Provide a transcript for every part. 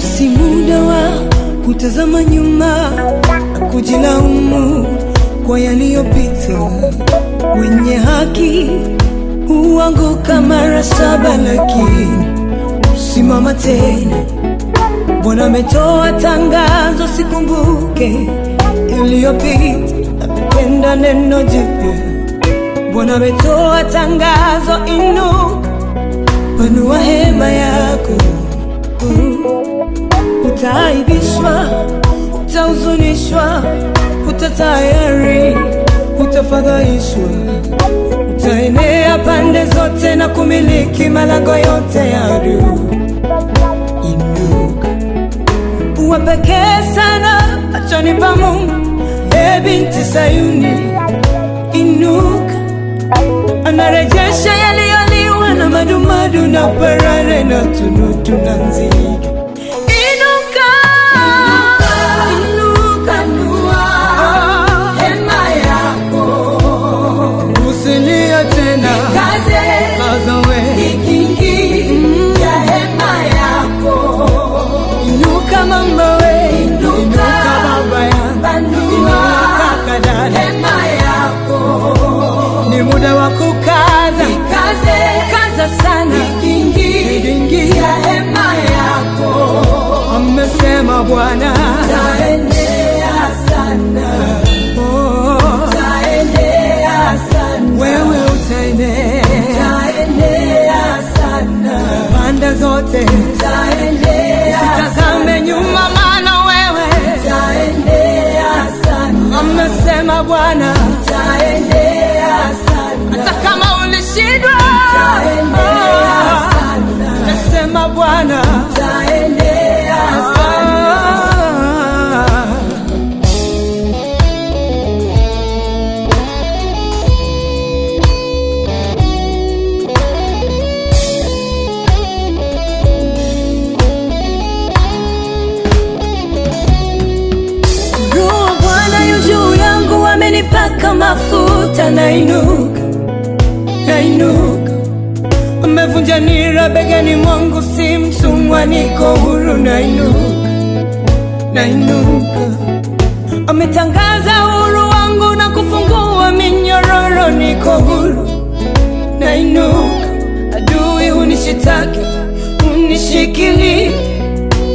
Si muda wa kutazama nyuma na kujilaumu kwa yaliyopita. Wenye haki huanguka mara 7, lakini simama tena. Bwana ametoa tangazo, sikumbuke iliyopita, napenda neno jipya. Bwana ametoa tangazo, inuka, panua hema yako. Utaaibishwa, utahuzunishwa, utatayari, utafadhaishwa. Utaenea pande zote na kumiliki malango yote ya adui. Inuka, uwe pekee sana machoni pa Mungu, ee binti Sayuni. Inuka, anarejesha yaliyoliwa na madumadu na parare na tunutu na nzige. Muda wa kukaza, kaza sana, ingia hema yako. Amesema Bwana, utaenea sana, utaenea sana, wewe utaenea sana, pande zote utaenea. Usitazame nyuma, maana wewe utaenea sana. Amesema Bwana, utaenea sana. Hata kama ulishindwa, nasema Bwana, utaendelea sana. Roho Bwana yu juu yangu, amenipaka mafuta. Nainuka, amevunja nira begani mwangu, si mtumwa, niko huru. Nainuka, ametangaza huru wangu na kufungua minyororo, niko huru. Nainuka, adui hunishitaki, hunishikili,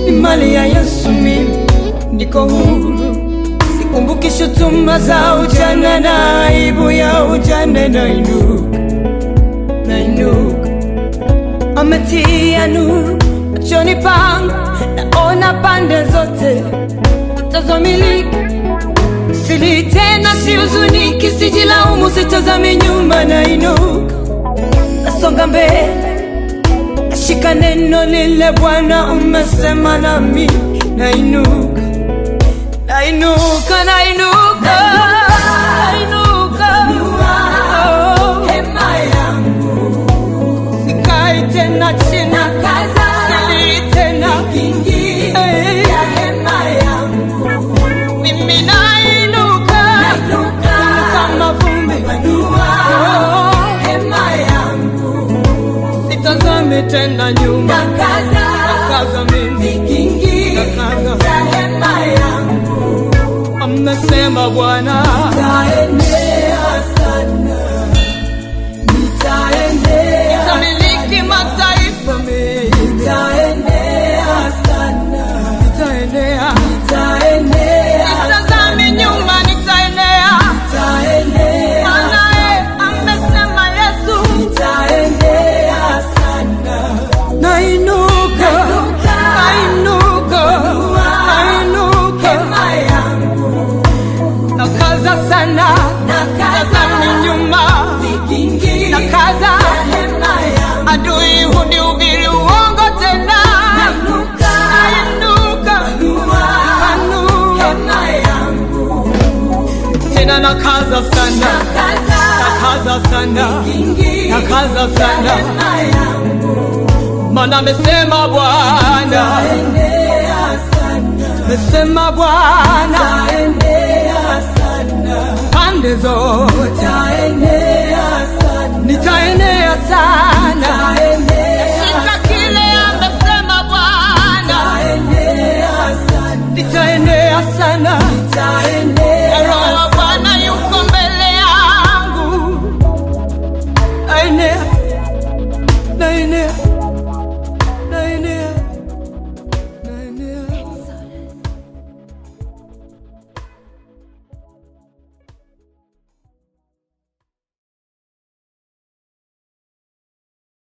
ni mali ya Yesu, mimi niko huru. Sikumbuki shutuma za ujana na aibu ya ujana. Nainuka, ametia nuru machoni pangu, naona pande zote utazamiliki. Sili tena, sihuzuniki, sijilaumu, sitazami nyuma. Nainuka, nasonga mbele, nashika neno lile Bwana umesema nami. Nainuka, hema yangu, sikai tena chini, sili tena, ingia hema yangu. Mimi nainuka kama vumbi, hema yangu. Sitazame tena nyuma, nakaza mimi, nakaza hema yangu. Amesema Bwana, nitaenea sana, nitamiliki mataifa mengi. Nitaenea sana, nitazame nyuma, nitaenea. Maana amesema Yesu, nitaenea sana. Nainuka, hema yangu. Nakaza sana, tazami nyuma, nakaza. Adui hunihubiri uongo tena. Nainuka, hema yangu. Tena nakaza sana, nakaza sana, maana amesema Bwana, mesema Bwana, Nitaenea sana, pande zote nitaenea sana, nitaenea sana.